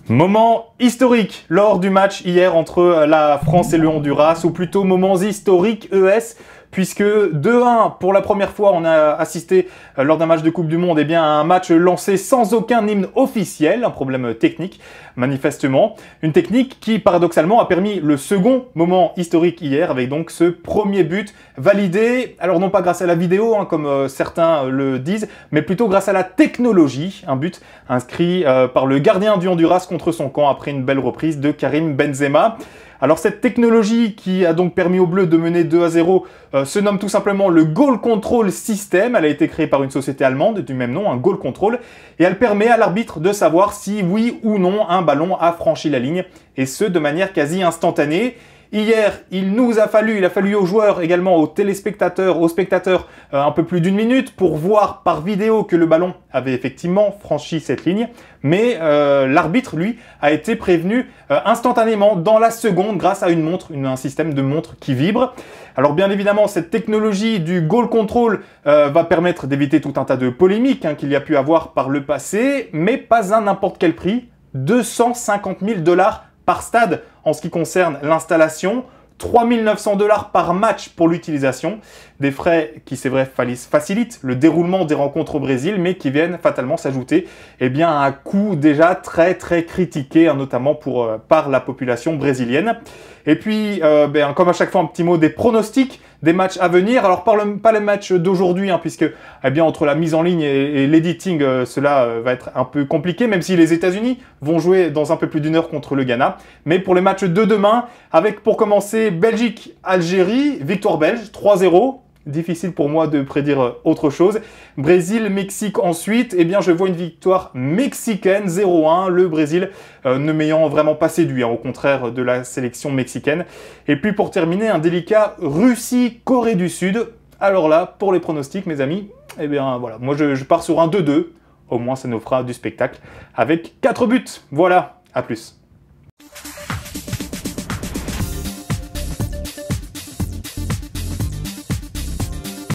Moment historique lors du match hier entre la France et le Honduras, ou plutôt moments historiques ES, puisque 2-1 pour la première fois on a assisté lors d'un match de Coupe du Monde à un match lancé sans aucun hymne officiel, un problème technique manifestement, une technique qui paradoxalement a permis le second moment historique hier avec donc ce premier but validé, alors non pas grâce à la vidéo comme certains le disent, mais plutôt grâce à la technologie, un but inscrit par le gardien du Honduras contre son camp après une belle reprise de Karim Benzema. Alors cette technologie qui a donc permis aux Bleus de mener 2-0 se nomme tout simplement le Goal Control System. Elle a été créée par une société allemande du même nom, un Goal Control, et elle permet à l'arbitre de savoir si oui ou non un ballon a franchi la ligne, et ce de manière quasi instantanée. Hier, il a fallu aux joueurs, également aux téléspectateurs, aux spectateurs, un peu plus d'une minute pour voir par vidéo que le ballon avait effectivement franchi cette ligne. Mais l'arbitre, lui, a été prévenu instantanément dans la seconde grâce à une montre, un système de montre qui vibre. Alors bien évidemment, cette technologie du goal control va permettre d'éviter tout un tas de polémiques qu'il y a pu avoir par le passé, mais pas à n'importe quel prix, 250 000 $ par stade en ce qui concerne l'installation, 3 900 $ par match pour l'utilisation, des frais qui c'est vrai facilitent le déroulement des rencontres au Brésil, mais qui viennent fatalement s'ajouter à un coût déjà très critiqué, notamment par la population brésilienne. Et puis, comme à chaque fois, un petit mot des pronostics des matchs à venir. Alors, pas les matchs d'aujourd'hui, puisque entre la mise en ligne et l'editing, cela va être un peu compliqué, même si les États-Unis vont jouer dans un peu plus d'une heure contre le Ghana. Mais pour les matchs de demain, avec pour commencer Belgique-Algérie, victoire belge, 3-0. Difficile pour moi de prédire autre chose. Brésil-Mexique ensuite, je vois une victoire mexicaine, 0-1, le Brésil ne m'ayant vraiment pas séduit, au contraire de la sélection mexicaine. Et puis pour terminer, un délicat Russie-Corée du Sud. Alors là, pour les pronostics, mes amis, voilà, moi je pars sur un 2-2, au moins ça nous fera du spectacle, avec 4 buts. Voilà, à plus.